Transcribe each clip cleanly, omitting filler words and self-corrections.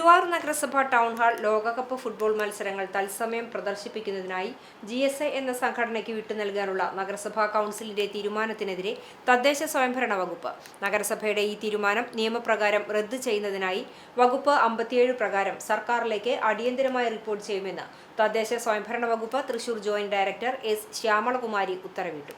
ഗുരുവായൂർ നഗരസഭ town hall ലോകകപ്പ് football മത്സരങ്ങൾ തത്സമയം പ്രദർശിപ്പിക്കുന്നതിനായി GSI എന്ന സംഘടനയ്ക്ക് വിട്ടുനൽകാനുള്ള നഗരസഭാ കൗൺസിലിന്റെ തീരുമാനത്തിനെതിരെ തദ്ദേശ സ്വയംഭരണ വകുപ്പ്. നഗരസഭയുടെ ഈ തീരുമാനം നിയമപ്രകാരം റദ്ദ് ചെയ്യുന്നതിനായി വകുപ്പ് 57 പ്രകാരം സർക്കാരിലേക്ക് അടിയന്തരമായി റിപ്പോർട്ട് ചെയ്യുമെന്ന് തദ്ദേശ സ്വയംഭരണ വകുപ്പ് Thrissur joint director S. Syamalakumari ഉത്തരവിട്ടു.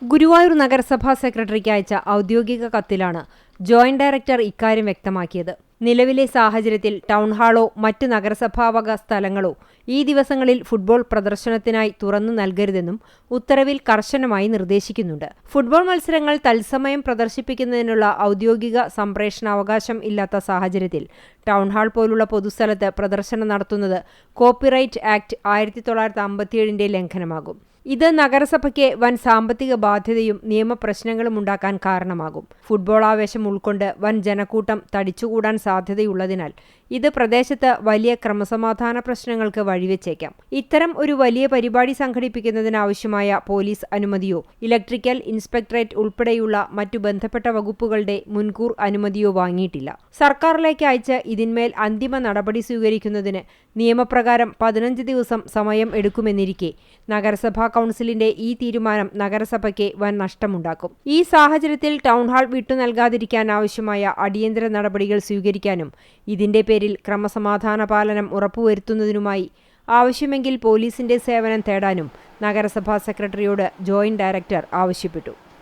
ഗുരുവായൂർ നഗരസഭാ സെക്രട്ടറിക്ക് അയച്ച ഔദ്യോഗിക കത്തിലാണ് ജോയിന്റ് ഡയറക്ടർ ഇക്കാര്യം വ്യക്തമാക്കിയത്. നിലവിലെ സാഹചര്യത്തിൽ ടൗൺ ഹാളോ മറ്റ് നഗരസഭാവക സ്ഥലങ്ങളോ ഈ ദിവസങ്ങളിൽ ഫുട്ബോൾ പ്രദർശനത്തിനായി തുറന്നു നൽകരുതെന്നും ഉത്തരവിൽ കർശനമായി നിർദ്ദേശിക്കുന്നുണ്ട്. ഫുട്ബോൾ മത്സരങ്ങൾ തത്സമയം പ്രദർശിപ്പിക്കുന്നതിനുള്ള ഔദ്യോഗിക സംപ്രേഷണാവകാശം ഇല്ലാത്ത സാഹചര്യത്തിൽ ടൗൺ ഹാൾ പോലുള്ള പൊതുസ്ഥലത്ത് പ്രദർശനം നടത്തുന്നത് കോപ്പിറൈറ്റ് ആക്ട് 1957 ലംഘനമാകും. ഇത് നഗരസഭയ്ക്ക് വൻ സാമ്പത്തിക ബാധ്യതയും നിയമപ്രശ്നങ്ങളും ഉണ്ടാക്കാൻ കാരണമാകും. ഫുട്ബോൾ ആവേശം ഉൾക്കൊണ്ട് വൻ ജനക്കൂട്ടം തടിച്ചുകൂടാൻ സാധ്യതയുള്ളതിനാൽ ഇത് പ്രദേശത്ത് വലിയ ക്രമസമാധാന പ്രശ്നങ്ങൾക്ക് വഴിവെച്ചേക്കാം. ഇത്തരം ഒരു വലിയ പരിപാടി സംഘടിപ്പിക്കുന്നതിനാവശ്യമായ പോലീസ് അനുമതിയോ ഇലക്ട്രിക്കൽ ഇൻസ്പെക്ടറേറ്റ് ഉൾപ്പെടെയുള്ള മറ്റു ബന്ധപ്പെട്ട വകുപ്പുകളുടെ മുൻകൂർ അനുമതിയോ വാങ്ങിയിട്ടില്ല. സർക്കാരിലേക്ക് അയച്ച് ഇതിന്മേൽ അന്തിമ നടപടി സ്വീകരിക്കുന്നതിന് നിയമപ്രകാരം 15 ദിവസം സമയം എടുക്കുമെന്നിരിക്കെ നഗരസഭാ കൗൺസിലിന്റെ ഈ തീരുമാനം നഗരസഭയ്ക്ക് വൻ നഷ്ടമുണ്ടാക്കും. ഈ സാഹചര്യത്തിൽ ടൗൺ ഹാൾ വിട്ടുനൽകാതിരിക്കാൻ ആവശ്യമായ അടിയന്തര നടപടികൾ സ്വീകരിക്കാനും ഇതിന്റെ പേരിൽ ക്രമസമാധാന പാലനം ഉറപ്പുവരുത്തുന്നതിനുമായി ആവശ്യമെങ്കിൽ പോലീസിന്റെ സേവനം തേടാനും നഗരസഭാ സെക്രട്ടറിയോട് ജോയിന്റ് ഡയറക്ടർ ആവശ്യപ്പെട്ടു.